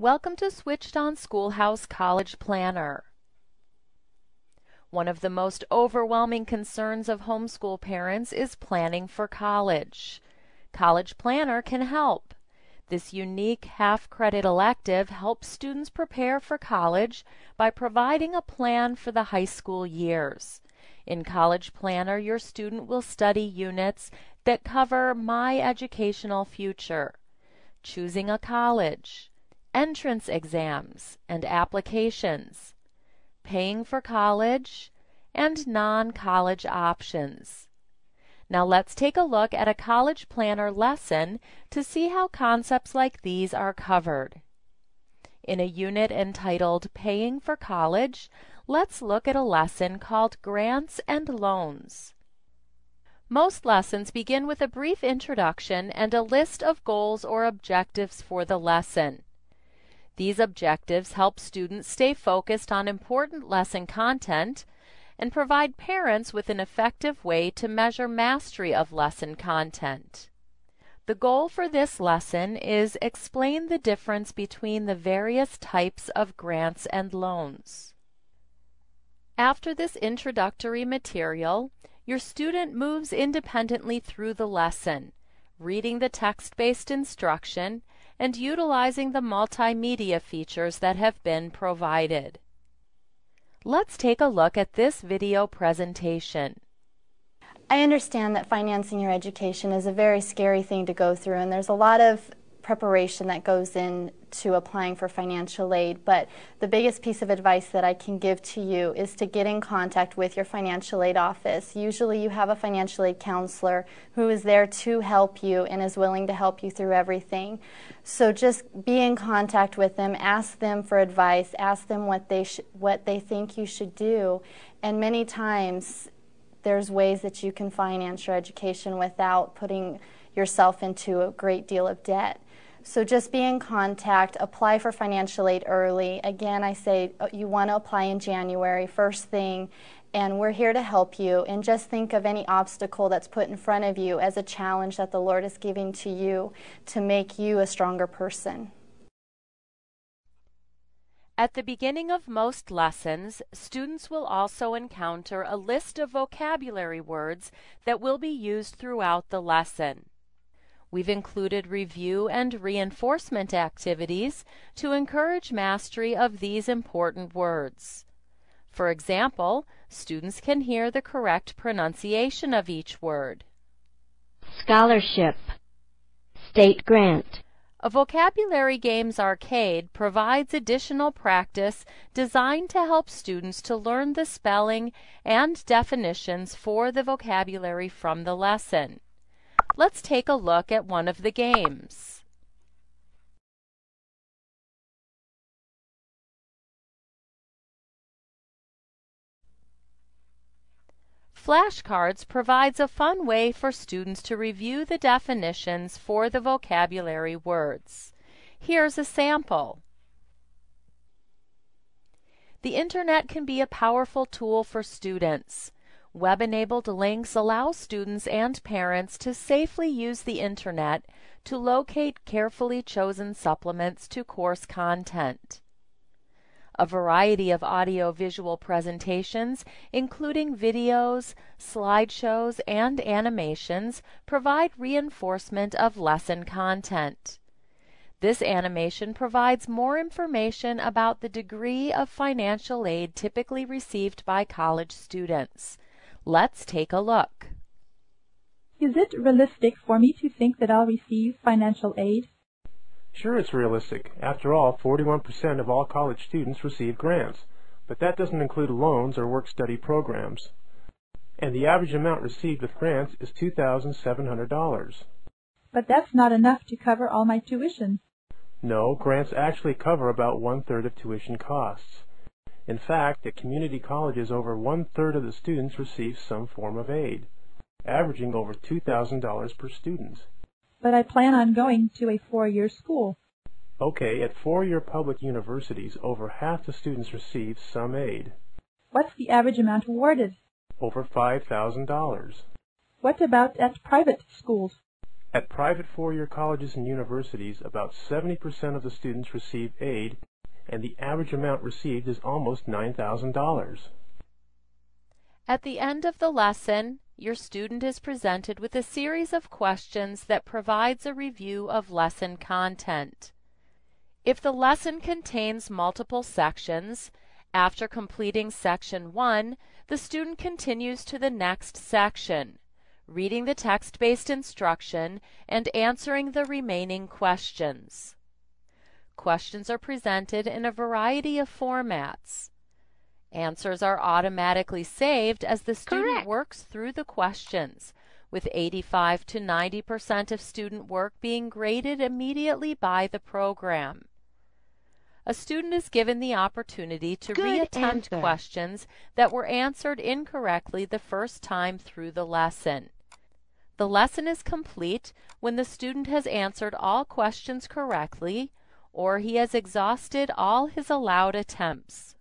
Welcome to Switched On Schoolhouse College Planner. One of the most overwhelming concerns of homeschool parents is planning for college. College Planner can help. This unique half-credit elective helps students prepare for college by providing a plan for the high school years. In College Planner, your student will study units that cover My Educational Future, choosing a college, entrance exams and applications, paying for college, and non-college options. Now let's take a look at a College Planner lesson to see how concepts like these are covered. In a unit entitled Paying for College, let's look at a lesson called Grants and Loans. Most lessons begin with a brief introduction and a list of goals or objectives for the lesson. These objectives help students stay focused on important lesson content and provide parents with an effective way to measure mastery of lesson content. The goal for this lesson is explain the difference between the various types of grants and loans. After this introductory material, your student moves independently through the lesson, reading the text-based instruction and utilizing the multimedia features that have been provided. Let's take a look at this video presentation. I understand that financing your education is a very scary thing to go through, and there's a lot of preparation that goes into applying for financial aid, but the biggest piece of advice that I can give to you is to get in contact with your financial aid office. Usually you have a financial aid counselor who is there to help you and is willing to help you through everything. So just be in contact with them, ask them for advice, ask them what they think you should do, and many times there's ways that you can finance your education without putting yourself into a great deal of debt. So just be in contact, apply for financial aid early. Again, I say you want to apply in January, first thing, and we're here to help you. And just think of any obstacle that's put in front of you as a challenge that the Lord is giving to you to make you a stronger person. At the beginning of most lessons, students will also encounter a list of vocabulary words that will be used throughout the lesson. We've included review and reinforcement activities to encourage mastery of these important words. For example, students can hear the correct pronunciation of each word. Scholarship, state grant. A Vocabulary Games arcade provides additional practice designed to help students to learn the spelling and definitions for the vocabulary from the lesson. Let's take a look at one of the games. Flashcards provides a fun way for students to review the definitions for the vocabulary words. Here's a sample. The Internet can be a powerful tool for students. Web-enabled links allow students and parents to safely use the Internet to locate carefully chosen supplements to course content. A variety of audio-visual presentations, including videos, slideshows, and animations, provide reinforcement of lesson content. This animation provides more information about the degree of financial aid typically received by college students. Let's take a look. Is it realistic for me to think that I'll receive financial aid? Sure, it's realistic. After all, 41% of all college students receive grants, but that doesn't include loans or work-study programs. And the average amount received with grants is $2,700. But that's not enough to cover all my tuition. No, grants actually cover about 1/3 of tuition costs. In fact, at community colleges, over 1/3 of the students receive some form of aid, averaging over $2,000 per student. But I plan on going to a 4-year school. Okay, at 4-year public universities, over half the students receive some aid. What's the average amount awarded? Over $5,000. What about at private schools? At private four-year colleges and universities, about 70% of the students receive aid, and the average amount received is almost $9,000. At the end of the lesson, your student is presented with a series of questions that provides a review of lesson content. If the lesson contains multiple sections, after completing section 1, the student continues to the next section, reading the text-based instruction and answering the remaining questions. Questions are presented in a variety of formats. Answers are automatically saved as the student works through the questions, with 85 to 90% of student work being graded immediately by the program. A student is given the opportunity to reattempt questions that were answered incorrectly the first time through the lesson. The lesson is complete when the student has answered all questions correctly or he has exhausted all his allowed attempts.